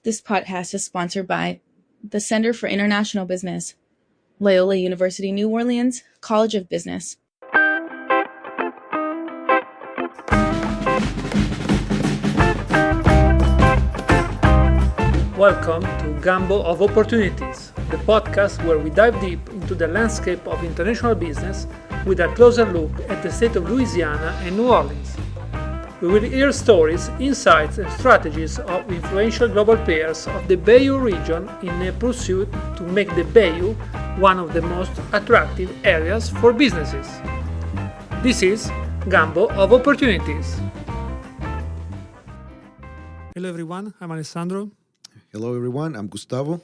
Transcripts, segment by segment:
This podcast is sponsored by the Center for International Business, Loyola University New Orleans College of Business. Welcome to Gumbo of Opportunities, the podcast where we dive deep into the landscape of international business with a closer look at the state of Louisiana and New Orleans. We will hear stories, insights, and strategies of influential global players of the Bayou region in a pursuit to make the Bayou one of the most attractive areas for businesses. This is Gumbo of Opportunities. Hello everyone, I'm Alessandro. Hello everyone, I'm Gustavo.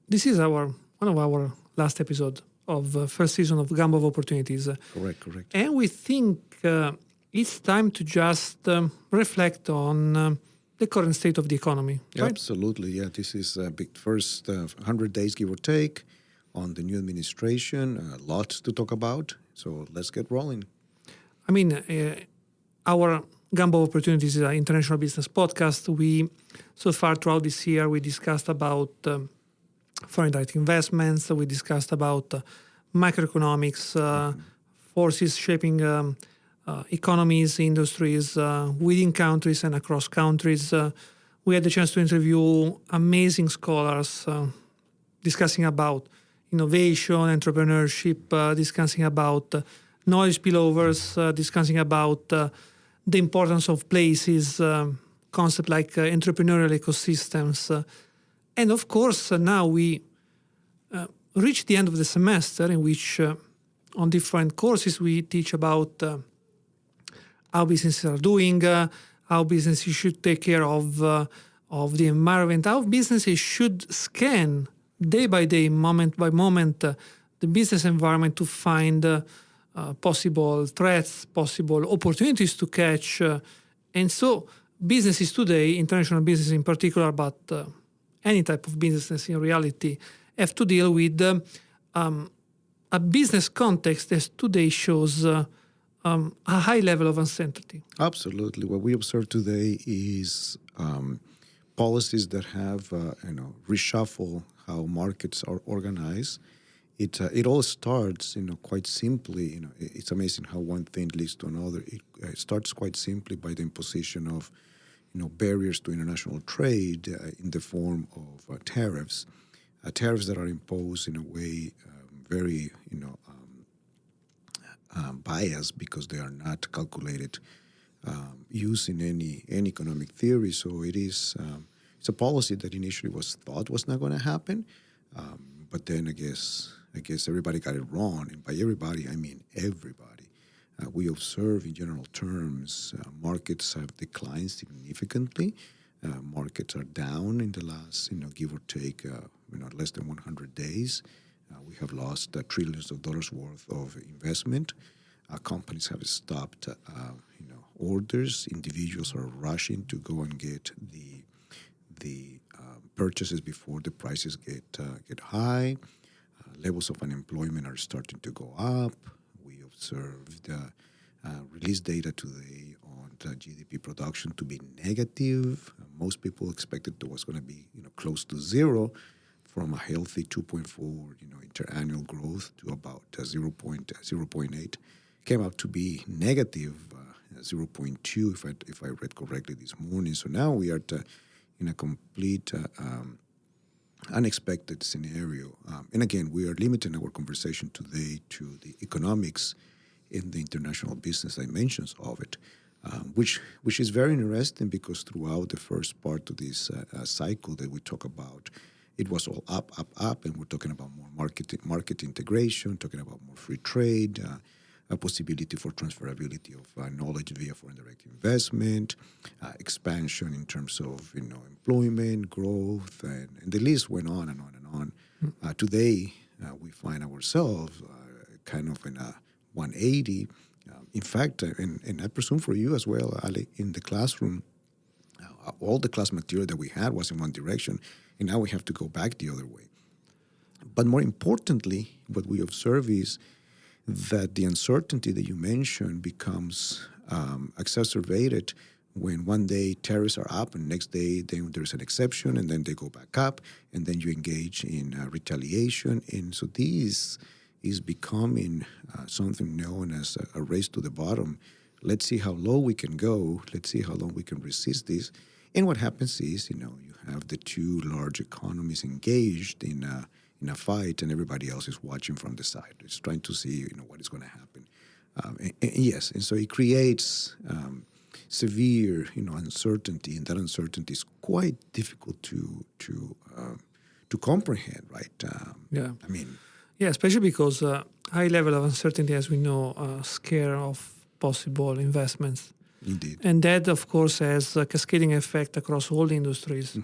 This is one of our last episodes of first season of Gumbo of Opportunities. Correct. And we think it's time to just reflect on the current state of the economy. Right? Absolutely, yeah. This is a big first 100 days, give or take, on the new administration. Lots to talk about, so let's get rolling. I mean, our Gumbo of Opportunities is an international business podcast. So far throughout this year, we discussed about foreign direct investments. We discussed about macroeconomics, forces shaping economies, industries within countries and across countries. We had the chance to interview amazing scholars discussing about innovation, entrepreneurship, discussing about knowledge spillovers, discussing about the importance of places, concepts like entrepreneurial ecosystems. And of course, now we reach the end of the semester in which on different courses we teach about how businesses are doing, how businesses should take care of the environment, how businesses should scan day by day, moment by moment, the business environment to find possible threats, possible opportunities to catch. And so businesses today, international business in particular, but any type of business in reality, have to deal with a business context that today shows a high level of uncertainty. Absolutely. What we observe today is policies that have reshuffle how markets are organized. It all starts, quite simply. It's amazing how one thing leads to another. It starts quite simply by the imposition of, barriers to international trade in the form of tariffs. Tariffs that are imposed in a way very, biased because they are not calculated using any economic theory. So it's a policy that initially was thought was not going to happen, but then I guess everybody got it wrong, and by everybody I mean everybody. We observe in general terms markets have declined significantly. Markets are down in the last, give or take, less than 100 days. We have lost trillions of dollars worth of investment. Companies have stopped, orders. Individuals are rushing to go and get the purchases before the prices get high. Levels of unemployment are starting to go up. We observed release data today on the GDP production to be negative. Most people expected it was going to be close to zero, from a healthy 2.4 interannual growth to about 0.8. Came out to be negative 0.2 if I read correctly this morning. So now we are in a complete unexpected scenario. And again, we are limiting our conversation today to the economics in the international business dimensions of it, which is very interesting because throughout the first part of this cycle that we talk about, it was all up, and we're talking about more market integration, talking about more free trade, a possibility for transferability of knowledge via foreign direct investment, expansion in terms of employment, growth, and the list went on and on and on. Today, we find ourselves kind of in a 180. In fact, and I presume for you as well, Ali, in the classroom, all the class material that we had was in one direction, and now we have to go back the other way. But more importantly, what we observe is that the uncertainty that you mentioned becomes exacerbated when one day tariffs are up and next day then there's an exception and then they go back up and then you engage in retaliation. And so this is becoming something known as a race to the bottom. Let's see how low we can go. Let's see how long we can resist this. And what happens is, you have the two large economies engaged in a fight, and everybody else is watching from the side. It's trying to see, what is going to happen. Yes, and so it creates severe, uncertainty, and that uncertainty is quite difficult to comprehend, right? Yeah. I mean, Yeah, especially because high level of uncertainty, as we know, scare of possible investments. indeed. And that, of course, has a cascading effect across all industries,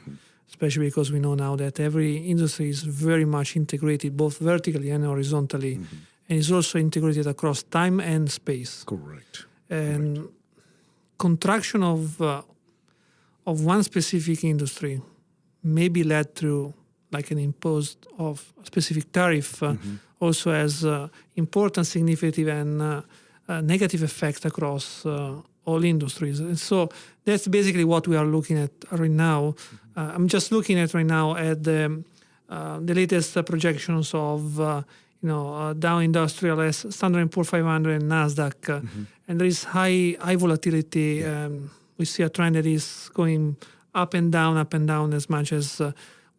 especially because we know now that every industry is very much integrated, both vertically and horizontally, and is also integrated across time and space. Correct. And contraction of one specific industry may be led through like an imposed of a specific tariff also has important, significant, and negative effect across all industries. And so that's basically what we are looking at right now. I'm just looking at right now at the latest projections of Dow Industrial, Standard & Poor's 500, and Nasdaq, and there is high volatility. We see a trend that is going up and down as much as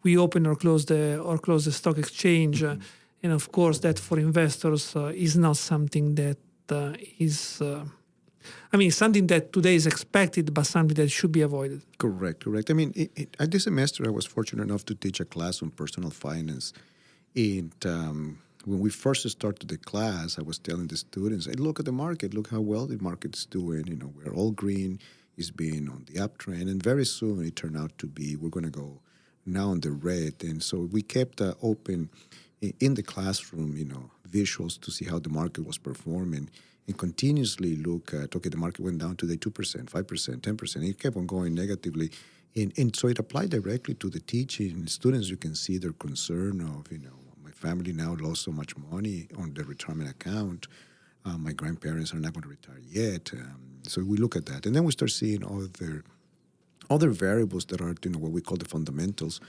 we open or close the stock exchange, and of course that for investors is not something that is. Something that today is expected, but something that should be avoided. Correct. I mean, at this semester, I was fortunate enough to teach a class on personal finance. And when we first started the class, I was telling the students, hey, look at the market. Look how well the market's doing. We're all green. It's been on the uptrend. And very soon it turned out to be, we're going to go now on the red. And so we kept open in the classroom, visuals to see how the market was performing, and continuously look at, okay, the market went down today 2%, 5%, 10%. It kept on going negatively. And so it applied directly to the teaching. Students, you can see their concern of, my family now lost so much money on the retirement account. My grandparents are not going to retire yet. So we look at that. And then we start seeing other variables that are, what we call the fundamentals.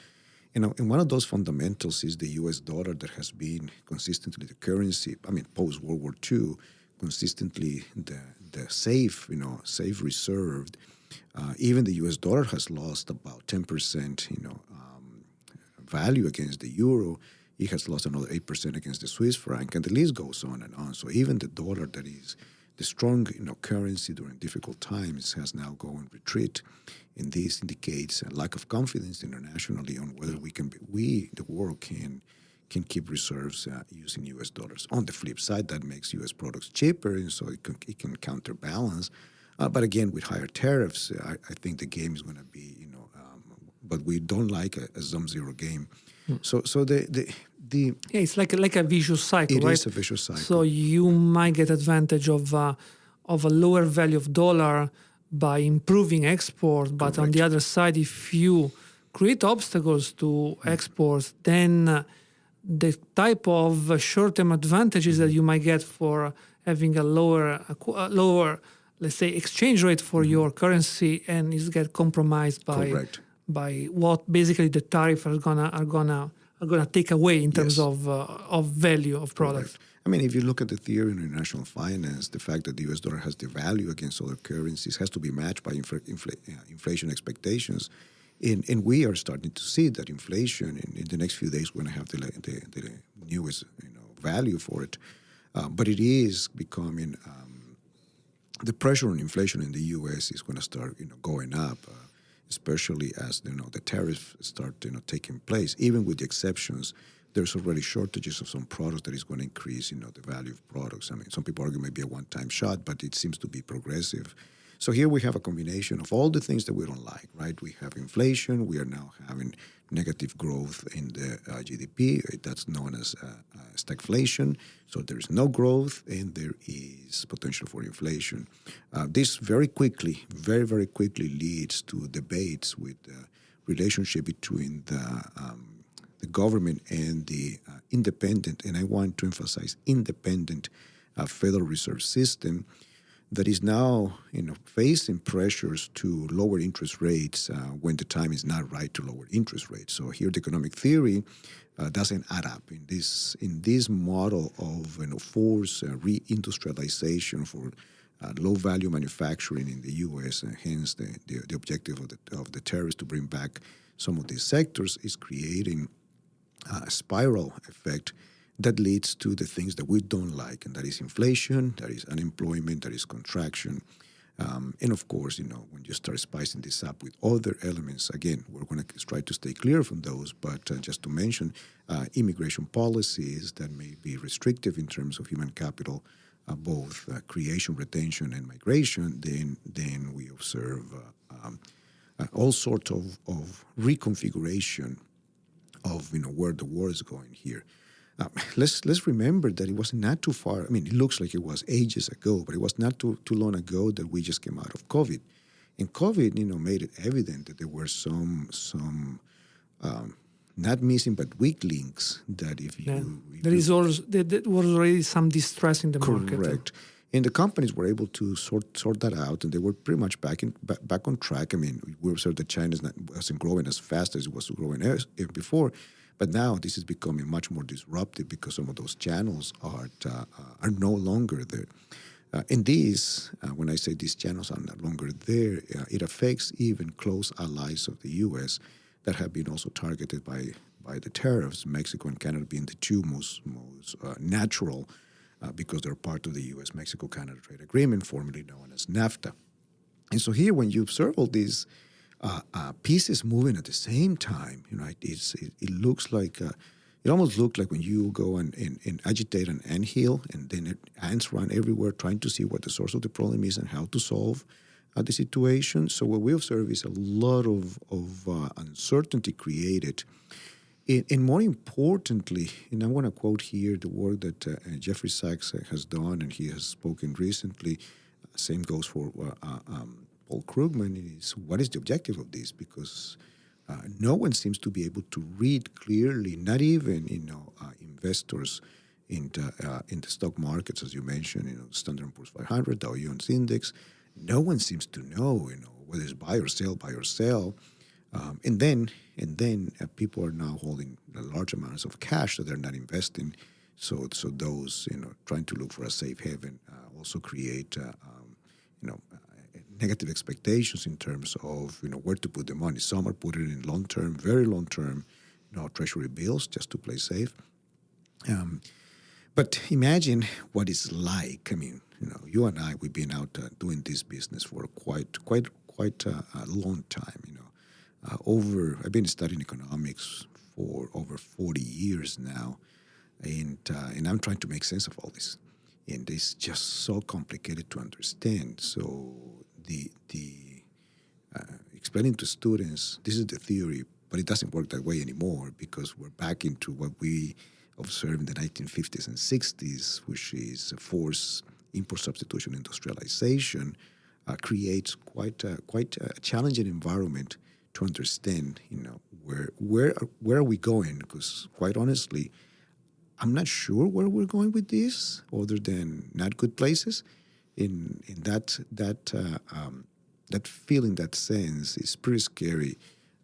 And one of those fundamentals is the U.S. dollar that has been consistently the currency, post-World War II, consistently the safe reserved. Even the U.S. dollar has lost about 10%, value against the euro. It has lost another 8% against the Swiss franc, and the list goes on and on. So even the dollar that is the strong, currency during difficult times has now gone retreat, and this indicates a lack of confidence internationally on whether the world can keep reserves using U.S. dollars. On the flip side, that makes U.S. products cheaper, and so it can counterbalance. But again, with higher tariffs, I think the game is going to be, but we don't like a sum zero game. So it's like a vicious cycle, right? It is a vicious cycle. So you might get advantage of a lower value of dollar by improving export, but on the other side, if you create obstacles to exports, then the type of short-term advantages that you might get for having a lower, let's say, exchange rate for your currency, and is get compromised by what basically the tariffs are gonna take away in terms of value of product. Correct. If you look at the theory in international finance, the fact that the U.S. dollar has the value against other currencies has to be matched by inflation expectations. And we are starting to see that inflation in the next few days we're going to have the newest value for it. But it is becoming the pressure on inflation in the U.S. is going to start going up, especially as the tariffs start taking place. Even with the exceptions, there's already shortages of some products that is going to increase the value of products. Some people argue maybe a one-time shot, but it seems to be progressive. So here we have a combination of all the things that we don't like, right? We have inflation. We are now having negative growth in the GDP. That's known as stagflation. So there is no growth, and there is potential for inflation. This very very quickly leads to debates with the relationship between the government and the independent, and I want to emphasize independent Federal Reserve System. that is now facing pressures to lower interest rates when the time is not right to lower interest rates. So here the economic theory doesn't add up in this model of forced reindustrialization for low value manufacturing in the U.S. and hence the objective of the tariffs to bring back some of these sectors is creating a spiral effect that leads to the things that we don't like, and that is inflation, that is unemployment, that is contraction. And of course, when you start spicing this up with other elements, again, we're going to try to stay clear from those, but just to mention immigration policies that may be restrictive in terms of human capital, both creation, retention, and migration, then we observe all sorts of reconfiguration of where the war is going here. Let's remember that it was not too far. I mean, it looks like it was ages ago, but it was not too long ago that we just came out of COVID, and COVID, made it evident that there were some not missing but weak links. That if you there was already some distress in the market. Correct. And the companies were able to sort that out, and they were pretty much back on track. I mean, we observed that China wasn't growing as fast as it was growing before. But now this is becoming much more disruptive because some of those channels are no longer there. And these, when I say these channels are no longer there, it affects even close allies of the U.S. that have been also targeted by the tariffs, Mexico and Canada being the two most natural because they're part of the U.S.-Mexico-Canada trade agreement, formerly known as NAFTA. And so here, when you observe all these pieces moving at the same time, it looks like it almost looked like when you go and agitate an anthill, and then ants run everywhere trying to see what the source of the problem is and how to solve the situation. So what we observe is a lot of uncertainty created. And more importantly, and I want to quote here the work that Jeffrey Sachs has done, and he has spoken recently. Same goes for Paul Krugman, is what is the objective of this? Because no one seems to be able to read clearly, not even investors in the stock markets, as you mentioned, Standard & Poor's 500, Dow Jones Index. No one seems to know, whether it's buy or sell. And then people are now holding large amounts of cash that they're not investing. So those trying to look for a safe haven also create negative expectations in terms of where to put the money. Some are putting it in long term, very long term, treasury bills just to play safe. But imagine what it's like. I mean, you and I, we've been out doing this business for quite a long time. I've been studying economics for over 40 years now, and I'm trying to make sense of all this. And it's just so complicated to understand. So the explaining to students, this is the theory, but it doesn't work that way anymore because we're back into what we observed in the 1950s and 60s, which is forced import substitution industrialization, creates quite a challenging environment to understand, where are we going? Because quite honestly, I'm not sure where we're going with this, other than not good places. In that feeling, that sense is pretty scary.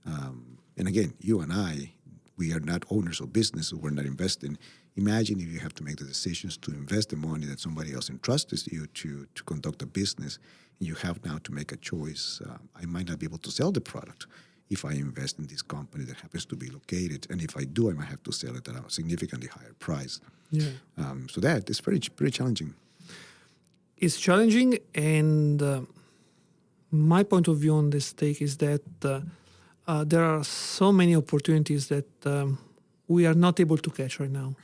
And again, you and I, we are not owners of business, we're not investing. Imagine if you have to make the decisions to invest the money that somebody else entrusts you to conduct a business, and you have now to make a choice. I might not be able to sell the product if I invest in this company that happens to be located, and if I do, I might have to sell it at a significantly higher price. Yeah. So that is pretty challenging. It's challenging, and my point of view on this take is that there are so many opportunities that we are not able to catch right now,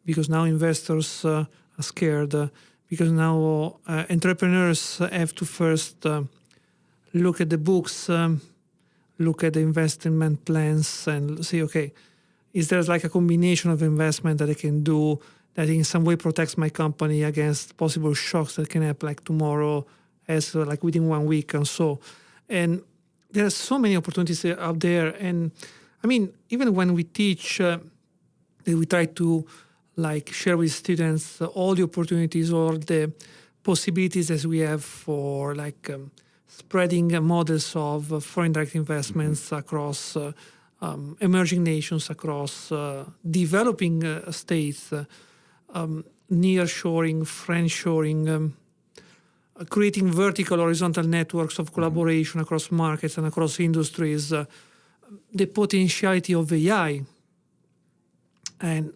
because now investors are scared, because now entrepreneurs have to first look at the books, look at the investment plans, and say, okay, is there like a combination of investment that I can do that in some way protects my company against possible shocks that can happen like tomorrow, as like within 1 week and so. And there are so many opportunities out there. And I mean, even when we teach, we try to like share with students all the opportunities or the possibilities as we have for spreading models of foreign direct investments across emerging nations, across developing states, nearshoring, friendshoring, creating vertical, horizontal networks of collaboration across markets and across industries, the potentiality of AI, and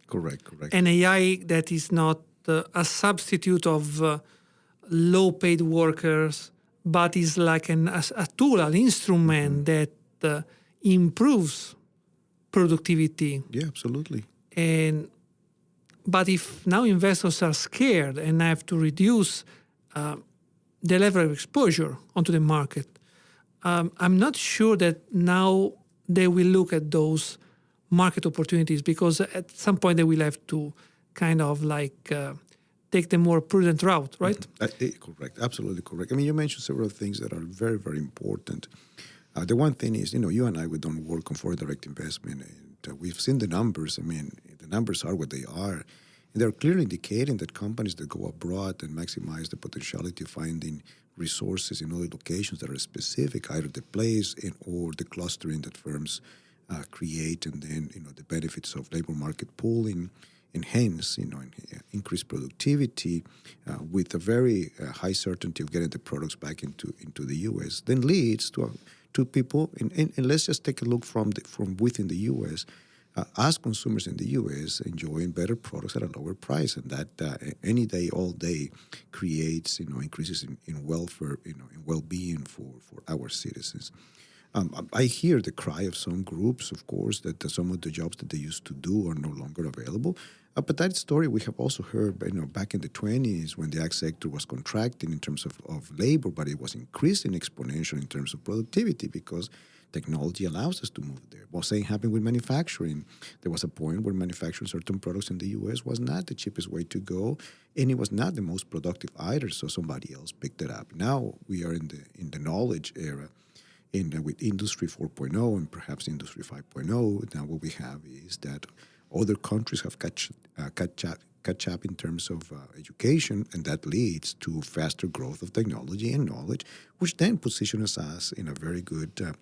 Correct. an AI that is not a substitute of low-paid workers, but is like a tool, an instrument that improves productivity. Yeah, absolutely. But if now investors are scared and have to reduce the level of exposure onto the market, I'm not sure that now they will look at those market opportunities, because at some point they will have to kind of take the more prudent route, right? Correct, absolutely correct. I mean, you mentioned several things that are very, very important. The one thing is, you and I, we don't work on foreign direct investment, and we've seen the numbers. I mean, the numbers are what they are. And they're clearly indicating that companies that go abroad and maximize the potentiality of finding resources in other locations that are specific, either the place or the clustering that firms create, and then, the benefits of labor market pooling, and hence, increased productivity with a very high certainty of getting the products back into the U.S., then leads to people, and let's just take a look from within the U.S., as consumers in the U.S. enjoying better products at a lower price, and that any day, all day, creates increases in welfare, in well-being for our citizens. I hear the cry of some groups, of course, that some of the jobs that they used to do are no longer available. But that story we have also heard, back in the 20s when the ag sector was contracting in terms of labor, but it was increasing exponentially in terms of productivity because technology allows us to move there. Well, same happened with manufacturing. There was a point where manufacturing certain products in the U.S. was not the cheapest way to go, and it was not the most productive either, so somebody else picked it up. Now we are in the knowledge era. With Industry 4.0 and perhaps Industry 5.0, now what we have is that other countries have catch up in terms of education, and that leads to faster growth of technology and knowledge, which then positions us in a very good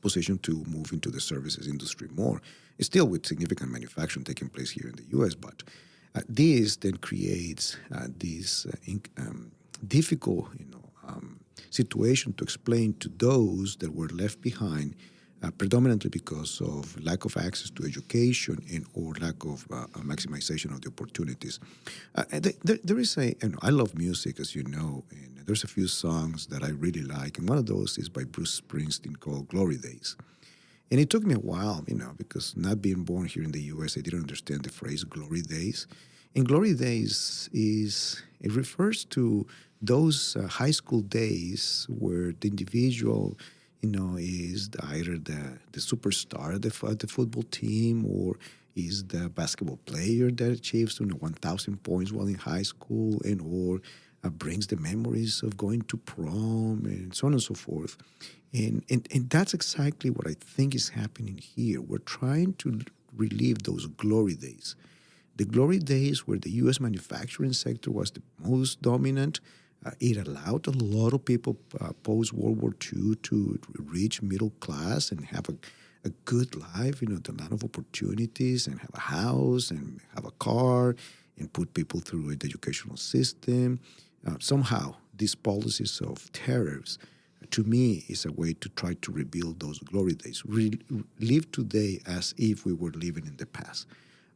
position to move into the services industry more. It's still with significant manufacturing taking place here in the U.S., but this then creates this difficult, situation to explain to those that were left behind, predominantly because of lack of access to education and or lack of maximization of the opportunities. There is I love music, as you know, and there's a few songs that I really like, and one of those is by Bruce Springsteen called Glory Days. And it took me a while, because not being born here in the U.S., I didn't understand the phrase Glory Days. And Glory Days it refers to those high school days where the individual, is either the superstar of the football team, or is the basketball player that achieves 1,000 points while in high school, and or brings the memories of going to prom and so on and so forth. And that's exactly what I think is happening here. We're trying to relive those glory days. The glory days where the U.S. manufacturing sector was the most dominant. It allowed a lot of people post-World War II to reach middle class and have a good life, a lot of opportunities, and have a house and have a car and put people through the educational system. Somehow, these policies of tariffs, to me, is a way to try to rebuild those glory days. Live today as if we were living in the past.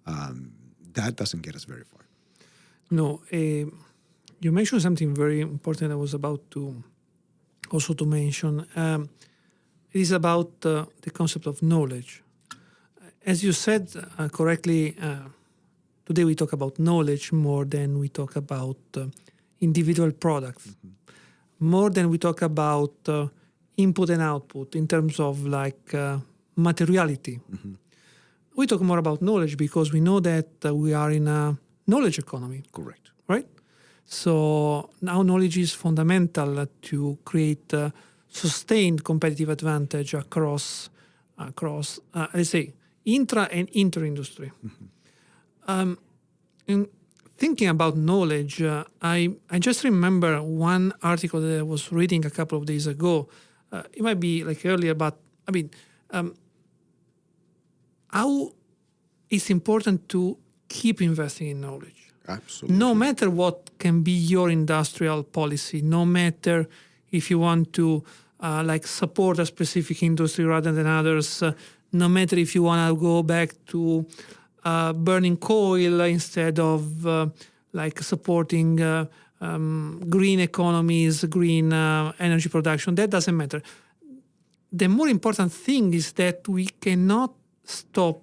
That doesn't get us very far. No, you mentioned something very important I was about to also to mention. It is about the concept of knowledge. As you said correctly, today we talk about knowledge more than we talk about individual products, more than we talk about input and output in terms of materiality. We talk more about knowledge because we know that we are in a knowledge economy. Correct. Right? So now knowledge is fundamental to create sustained competitive advantage across let's say, intra and inter-industry. thinking about knowledge, I just remember one article that I was reading a couple of days ago. It might be like earlier, but I mean, how it's important to keep investing in knowledge. Absolutely. No matter what can be your industrial policy, no matter if you want to support a specific industry rather than others, no matter if you want to go back to burning coal instead of supporting green economies, green energy production, that doesn't matter. The more important thing is that we cannot stop,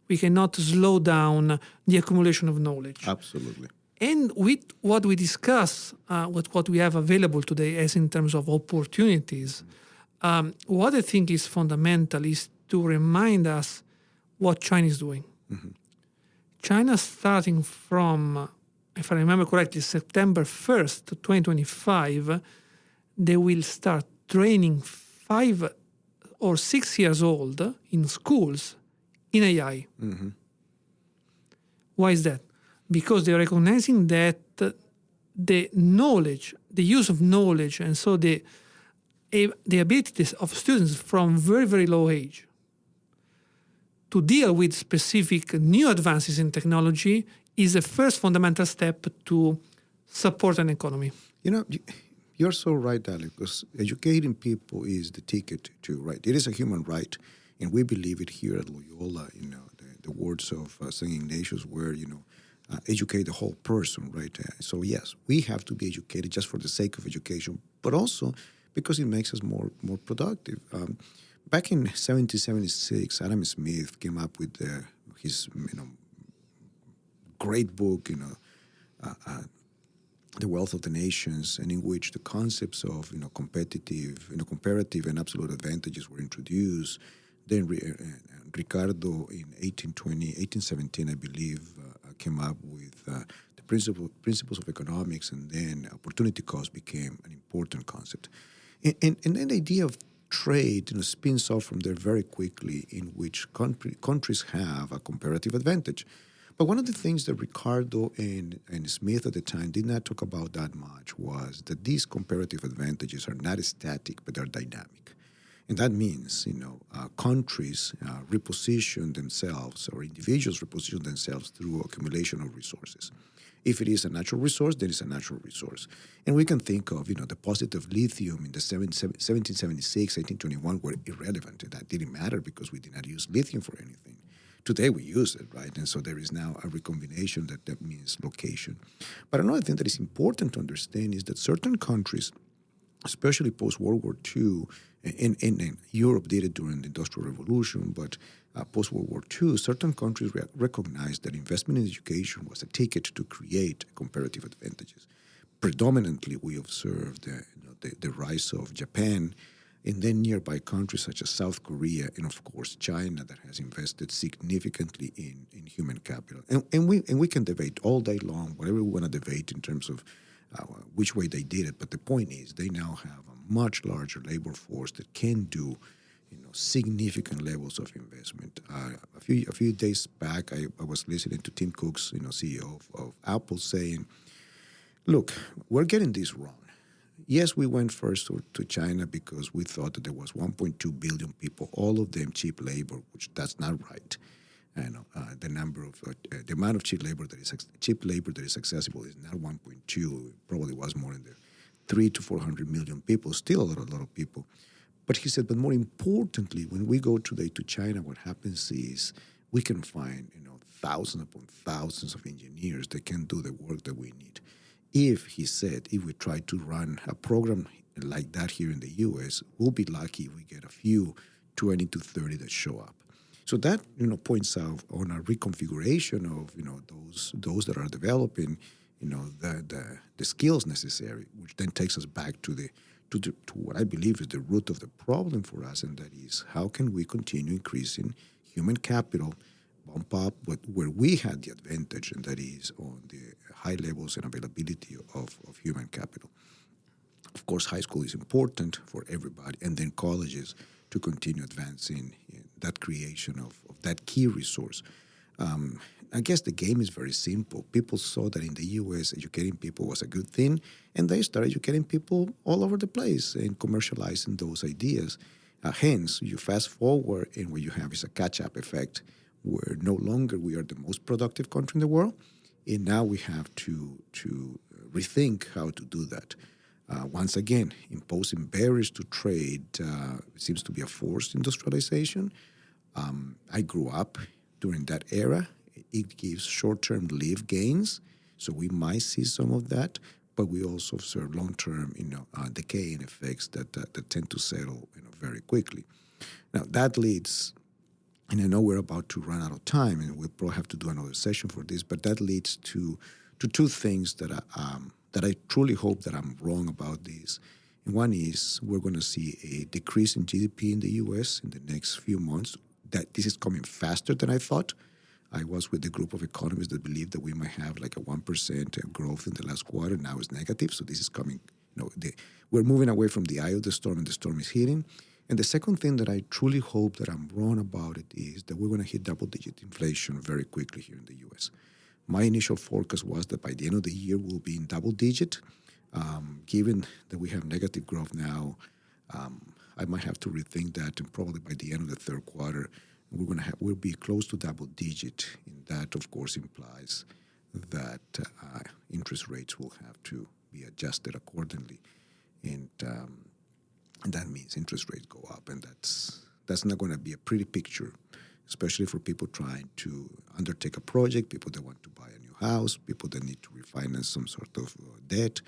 we cannot slow down the accumulation of knowledge. Absolutely. And with what we discuss, with what we have available today as in terms of opportunities, what I think is fundamental is to remind us what China is doing. Mm-hmm. China, starting from, if I remember correctly, September 1st, 2025, they will start training 5 or 6 years old in schools in AI. Mm-hmm. Why is that? Because they're recognizing that the knowledge, the use of knowledge, and so the abilities of students from very, very low age to deal with specific new advances in technology is the first fundamental step to support an economy. You know, you're so right, Alex, because educating people is the ticket to right. It is a human right, and we believe it here at Loyola. You know, the words of St. Ignatius were, educate the whole person, right? So yes, we have to be educated just for the sake of education, but also because it makes us more productive. Back in 1776, Adam Smith came up with his great book, The Wealth of the Nations, and in which the concepts of comparative and absolute advantages were introduced. Then Ricardo in 1817, I believe, came up with the principles of economics, and then opportunity cost became an important concept. And then the idea of trade spins off from there very quickly, in which countries have a comparative advantage. But one of the things that Ricardo and Smith at the time did not talk about that much was that these comparative advantages are not static, but they're dynamic. And that means, countries reposition themselves, or individuals reposition themselves through accumulation of resources. If it is a natural resource, then it's a natural resource. And we can think of, the deposit of lithium in the 1776, 1821 were irrelevant. That didn't matter because we did not use lithium for anything. Today we use it, right? And so there is now a recombination that means location. But another thing that is important to understand is that certain countries, especially post-World War II, and Europe did it during the Industrial Revolution, but post-World War II, certain countries recognized that investment in education was a ticket to create comparative advantages. Predominantly, we observed the rise of Japan, and then nearby countries such as South Korea, and of course China, that has invested significantly in human capital. And we can debate all day long, whatever we want to debate in terms of which way they did it. But the point is, they now have a much larger labor force that can do, significant levels of investment. A few days back, I was listening to Tim Cook's, CEO of Apple, saying, "Look, we're getting this wrong. Yes, we went first to China because we thought that there was 1.2 billion people, all of them cheap labor, which that's not right. The amount of cheap labor that is accessible is not 1.2. It probably was more in the 300 to 400 million people. Still a lot of people." But he said, but more importantly, when we go today to China, what happens is we can find thousands upon thousands of engineers that can do the work that we need. If we try to run a program like that here in the U.S., we'll be lucky if we get a few 20 to 30 that show up. So that points out on a reconfiguration of those that are developing the skills necessary, which then takes us back to what I believe is the root of the problem for us, and that is how can we continue increasing human capital, bump up where we had the advantage, and that is on the high levels and availability of human capital. Of course, high school is important for everybody, and then colleges to continue advancing in that creation of that key resource. I guess the game is very simple. People saw that in the U.S. educating people was a good thing, and they started educating people all over the place and commercializing those ideas. Hence, you fast forward, and what you have is a catch-up effect, where no longer we are the most productive country in the world, and now we have to rethink how to do that. Once again, imposing barriers to trade seems to be a forced industrialization. I grew up during that era. It gives short-term live gains, so we might see some of that, but we also observe long-term, decaying effects that tend to settle, very quickly. Now that leads, and I know we're about to run out of time, and we'll probably have to do another session for this, but that leads to two things that I truly hope that I'm wrong about this. And one is we're going to see a decrease in GDP in the U.S. in the next few months. That this is coming faster than I thought. I was with a group of economists that believed that we might have like a 1% growth in the last quarter. Now it's negative, so this is coming. We're moving away from the eye of the storm, and the storm is hitting. And the second thing that I truly hope that I'm wrong about it is that we're going to hit double-digit inflation very quickly here in the U.S. My initial forecast was that by the end of the year we'll be in double-digit. Given that we have negative growth now, I might have to rethink that, and probably by the end of the third quarter, we'll be close to double-digit. And that, of course, implies that interest rates will have to be adjusted accordingly, and that means interest rates go up, and that's not going to be a pretty picture, especially for people trying to undertake a project, people that want to buy a new house, people that need to refinance some sort of debt.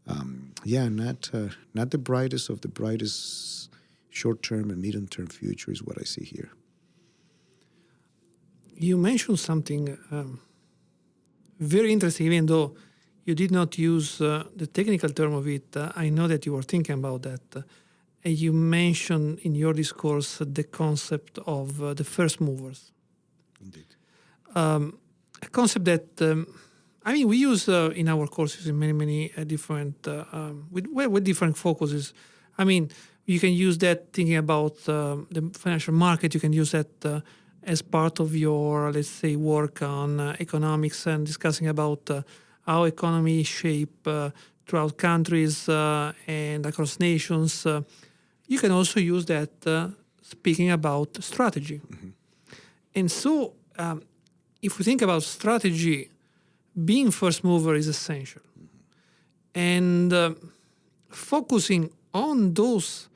Not the brightest of the brightest short-term and medium-term future is what I see here. You mentioned something very interesting, even though you did not use the technical term of it. I know that you were thinking about that. You mentioned in your discourse the concept of the first movers. Indeed. A concept that we use in our courses in many different with different focuses. You can use that thinking about the financial market. You can use that as part of your, let's say, work on economics and discussing about how economy shape throughout countries and across nations. You can also use that speaking about strategy. Mm-hmm. And so if we think about strategy, being first mover is essential. Mm-hmm. And focusing on those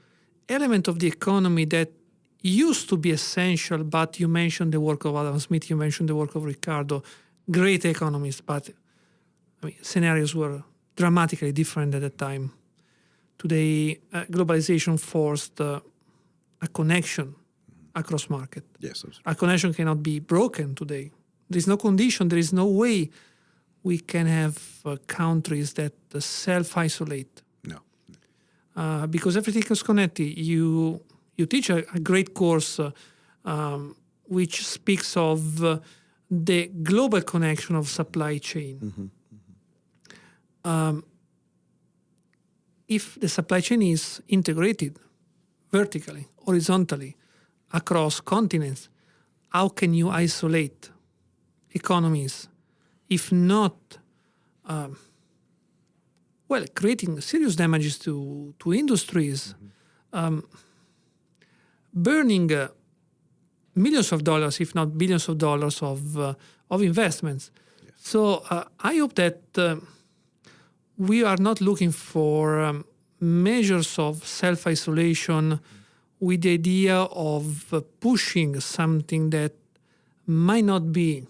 elements of the economy that used to be essential, but you mentioned the work of Adam Smith, you mentioned the work of Ricardo, great economists, but scenarios were dramatically different at the time. Today, globalization forced a connection across market. Yes, absolutely. A connection cannot be broken today. There is no condition, there is no way we can have countries that self-isolate. No. Because everything is connected. You teach a great course which speaks of the global connection of supply chain. Mm-hmm. Mm-hmm. If the supply chain is integrated vertically, horizontally, across continents, how can you isolate economies if not creating serious damages to industries, burning millions of dollars, if not billions of dollars of investments. Yes. So I hope that we are not looking for measures of self-isolation with the idea of pushing something that might not be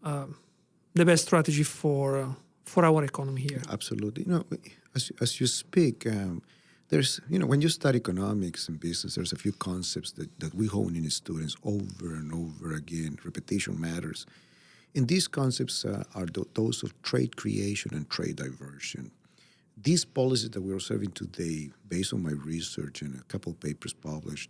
the best strategy for our economy here. Absolutely. As you speak, there's, when you study economics and business, there's a few concepts that we hone in students over and over again. Repetition matters. And these concepts are those of trade creation and trade diversion. These policies that we're observing today, based on my research and a couple of papers published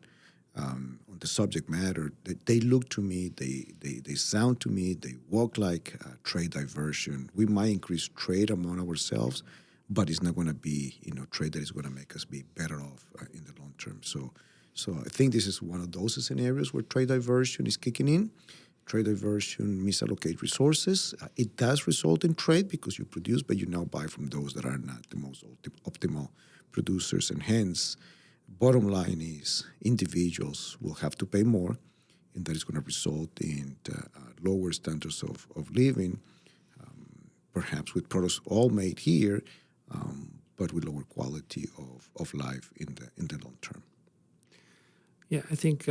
on the subject matter, they look to me, they sound to me, they walk like trade diversion. We might increase trade among ourselves, but it's not going to be trade that is going to make us be better off in the long term. So I think this is one of those scenarios where trade diversion is kicking in. trade diversion, misallocate resources. It does result in trade because you produce, but you now buy from those that are not the most optimal producers, and hence, bottom line is individuals will have to pay more, and that is going to result in lower standards of living, perhaps with products all made here, but with lower quality of life in the long term. Yeah, I think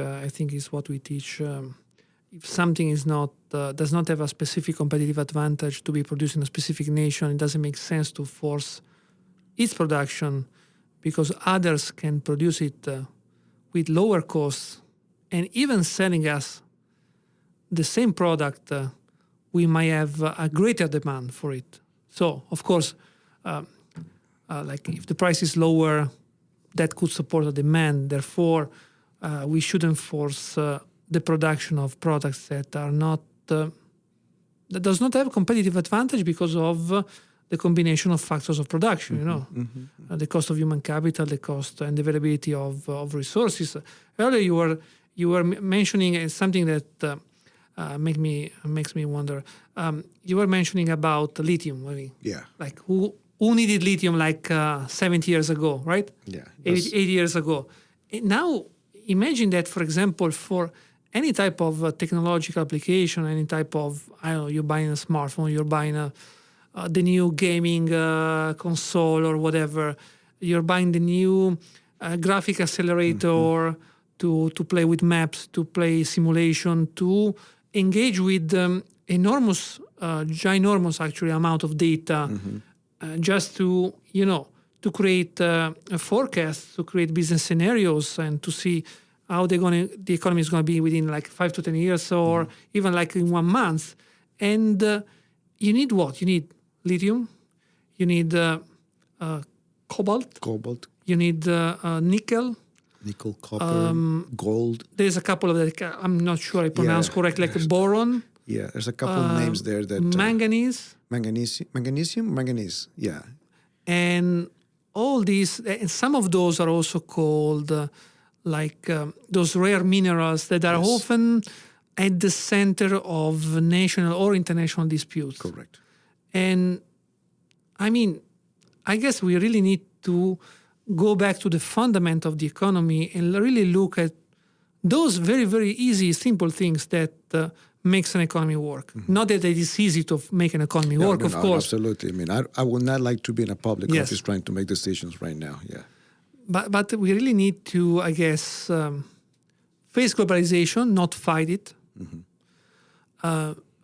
it's what we teach. If something is not does not have a specific competitive advantage to be produced in a specific nation, it doesn't make sense to force its production because others can produce it with lower costs, and even selling us the same product, we might have a greater demand for it. So, of course, like if the price is lower, that could support the demand. Therefore, we shouldn't force the production of products that are not that does not have competitive advantage because of the combination of factors of production. The cost of human capital, the cost and availability of resources. Earlier, you were mentioning something that makes me wonder. You were mentioning about lithium, maybe. Yeah. Like who needed lithium like 70 years ago, right? Yeah. 80 years ago. Now, imagine that, for example, for any type of technological application, any type of, I don't know, you're buying a smartphone, you're buying the new gaming console or whatever, you're buying the new graphic accelerator to play with maps, to play simulation, to engage with enormous, ginormous actually amount of data just to, to create a forecast, to create business scenarios and to see how the economy is going to be within like 5 to 10 years or even like in 1 month. And you need what? You need lithium. You need cobalt. You need nickel. Nickel, copper, gold. There's a couple of that I'm not sure I pronounce correctly, like boron. Yeah, there's a couple of names there that... manganese. Manganese, yeah. And all these, and some of those are also called those rare minerals that are often at the center of national or international disputes. Correct. And I mean, I guess we really need to go back to the fundament of the economy and really look at those very, very easy, simple things that makes an economy work. Not that it is easy to make an economy work, of course. Absolutely. I mean, I would not like to be in a public office trying to make decisions right now. Yeah. But we really need to, I guess, face globalization, not fight it.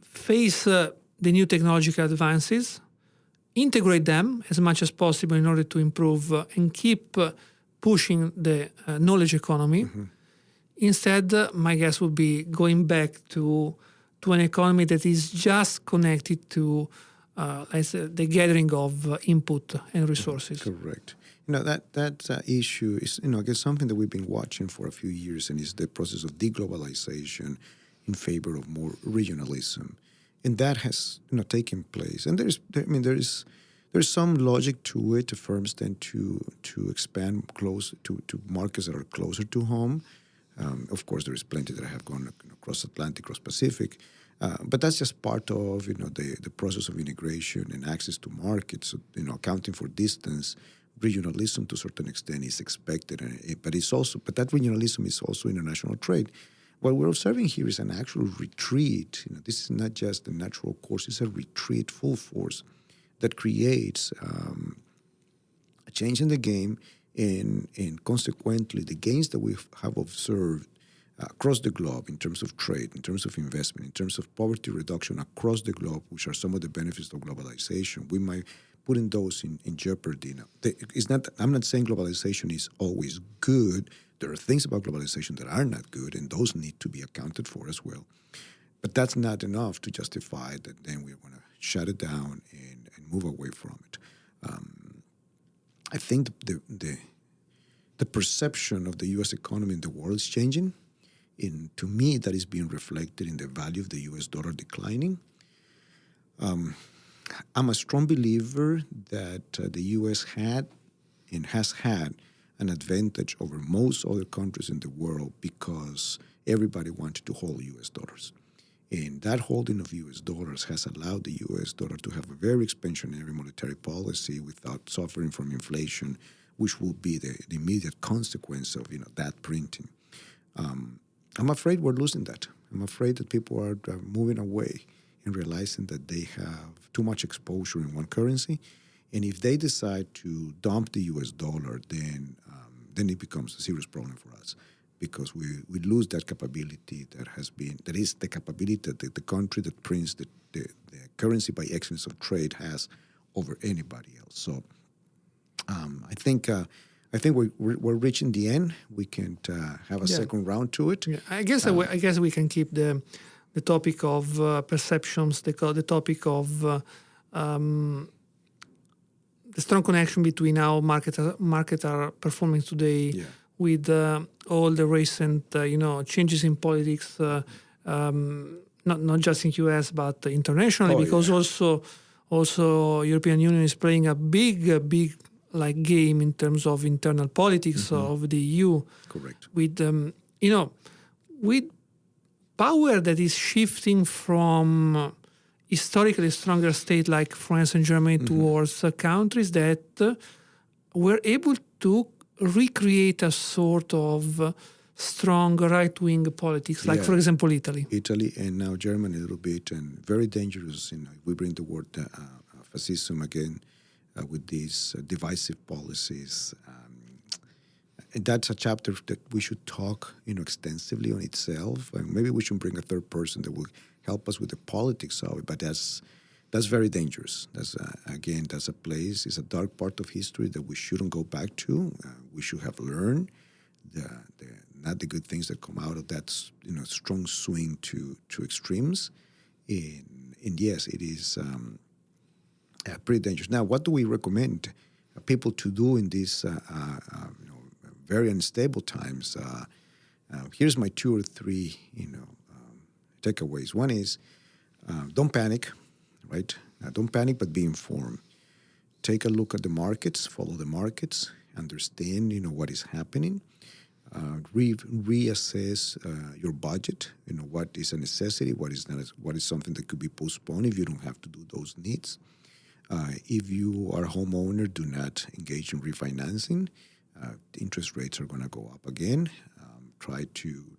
Face the new technological advances, integrate them as much as possible in order to improve and keep pushing the knowledge economy. Instead, my guess would be going back to an economy that is just connected to the gathering of input and resources. Correct. That issue is, I guess something that we've been watching for a few years, and is the process of deglobalization in favor of more regionalism, and that has taken place. And there's some logic to it. The firms tend to expand close to markets that are closer to home. Of course, there is plenty that have gone across Atlantic, across Pacific, but that's just part of the process of integration and access to markets. Accounting for distance, regionalism to a certain extent is expected, but that regionalism is also international trade. What we're observing here is an actual retreat. This is not just a natural course; it's a retreat full force that creates a change in the game. And consequently, the gains that we have observed across the globe in terms of trade, in terms of investment, in terms of poverty reduction across the globe, which are some of the benefits of globalization, we might putting those in jeopardy. I'm not saying globalization is always good. There are things about globalization that are not good, and those need to be accounted for as well. But that's not enough to justify that then we're going to shut it down and move away from it. I think the perception of the U.S. economy in the world is changing. And to me, that is being reflected in the value of the U.S. dollar declining. I'm a strong believer that the U.S. had and has had an advantage over most other countries in the world because everybody wanted to hold U.S. dollars. And that holding of U.S. dollars has allowed the U.S. dollar to have a very expansionary monetary policy without suffering from inflation, which will be the immediate consequence of that printing. I'm afraid we're losing that. I'm afraid that people are moving away and realizing that they have too much exposure in one currency, and if they decide to dump the U.S. dollar, then it becomes a serious problem for us, because we lose that capability that is the capability that the country that prints the currency by excellence of trade has over anybody else. So I think we're reaching the end. We can't have a second round to it. Yeah, I guess we can keep the topic of perceptions, the topic of the strong connection between how markets are performing today with all the recent changes in politics, not just in US but internationally, because also European Union is playing a big like game in terms of internal politics of the EU. Correct. With with power that is shifting from historically stronger state like France and Germany towards countries that were able to recreate a sort of strong right-wing politics, like for example Italy. Italy and now Germany a little bit, and very dangerous. We bring the word fascism again with these divisive policies. And that's a chapter that we should talk, extensively on itself. And maybe we should bring a third person that will help us with the politics of it. But that's very dangerous. That's a place. It's a dark part of history that we shouldn't go back to. We should have learned not the good things that come out of that, strong swing to extremes. And yes, it is pretty dangerous. Now, what do we recommend people to do in these very unstable times? Here's my 2 or 3 takeaways. One is don't panic, right? Don't panic, but be informed. Take a look at the markets, follow the markets, understand what is happening. Reassess your budget. What is a necessity, what is not, what is something that could be postponed if you don't have to do those needs. If you are a homeowner, do not engage in refinancing. The interest rates are going to go up again. Try to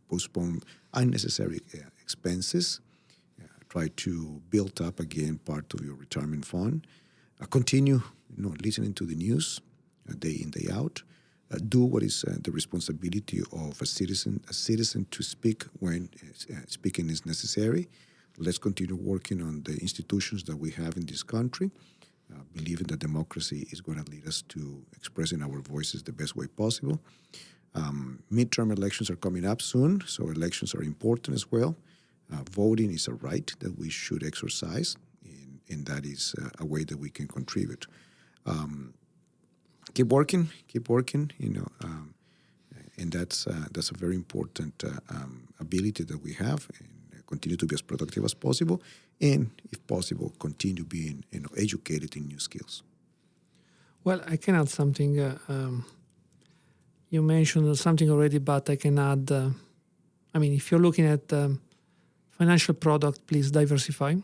postpone unnecessary expenses. Try to build up again part of your retirement fund. Continue, listening to the news day in, day out. Do what is the responsibility of a citizen to speak when speaking is necessary. Let's continue working on the institutions that we have in this country, believing that democracy is going to lead us to expressing our voices the best way possible. Midterm elections are coming up soon, so elections are important as well. Voting is a right that we should exercise, and that is a way that we can contribute. Keep working, and that's a very important ability that we have. And continue to be as productive as possible, and if possible, continue being educated in new skills. Well, I can add something. You mentioned something already, but I can add. If you're looking at financial product, please diversify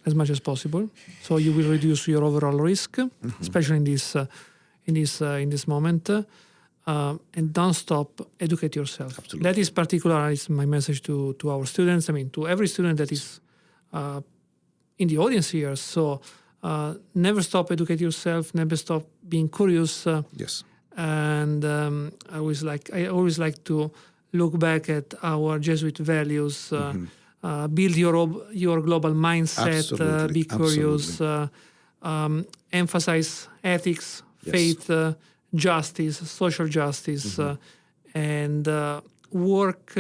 as much as possible, so you will reduce your overall risk, especially in this moment. And don't stop, educate yourself. Absolutely. That is particular, is my message to our students. To every student that is in the audience here. So never stop, educate yourself. Never stop being curious. Yes. And I always like to look back at our Jesuit values. Build your global mindset. Be curious. Emphasize ethics, faith, justice, social justice, and work,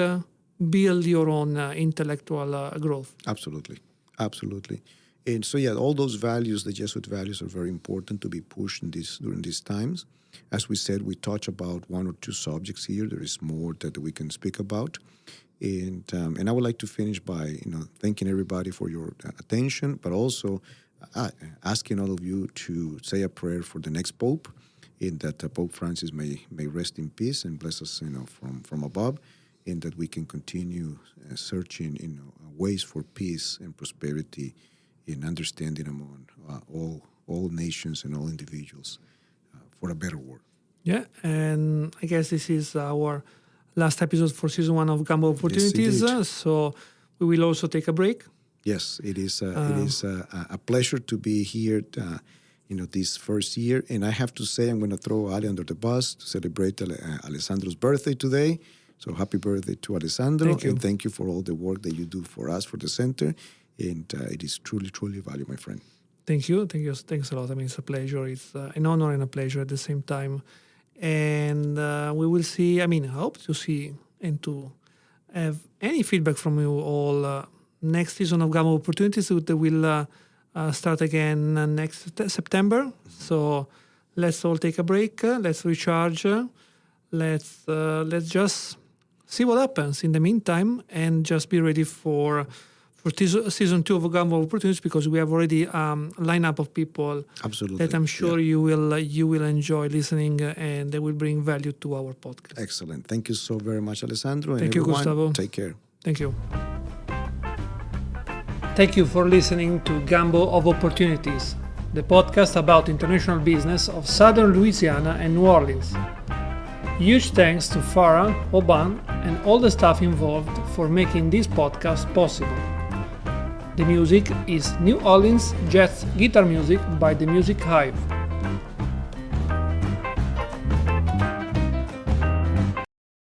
build your own intellectual growth. Absolutely. And so, all those values, the Jesuit values, are very important to be pushed during these times. As we said, we touch about 1 or 2 subjects here. There is more that we can speak about. And I would like to finish by thanking everybody for your attention, but also asking all of you to say a prayer for the next Pope, in that Pope Francis may rest in peace and bless us from above, and that we can continue searching ways for peace and prosperity and understanding among all nations and all individuals for a better world. Yeah, and I guess this is our last episode for season 1 of Gambo Opportunities. Yes, so we will also take a break. Yes, it is a pleasure to be here, this first year. And I have to say, I'm going to throw Ali under the bus to celebrate Alessandro's birthday today. So happy birthday to Alessandro. Thank you. And thank you for all the work that you do for us, for the center. And it is truly, truly valuable, my friend. Thank you. Thanks a lot. I mean, it's a pleasure. It's an honor and a pleasure at the same time. And we will see, I hope to see and to have any feedback from you all next season of Gamma Opportunities that will start again next September. So let's all take a break. Let's recharge. Let's just see what happens in the meantime and just be ready for season 2 of Gamma Opportunities, because we have already a lineup of people Absolutely. that I'm sure you will enjoy listening and they will bring value to our podcast. Excellent. Thank you so very much, Alessandro. And Thank you, everyone, Gustavo. Take care. Thank you. Thank you for listening to Gambo of Opportunities, the podcast about international business of Southern Louisiana and New Orleans. Huge thanks to Farah, Oban, and all the staff involved for making this podcast possible. The music is New Orleans jazz guitar music by The Music Hive.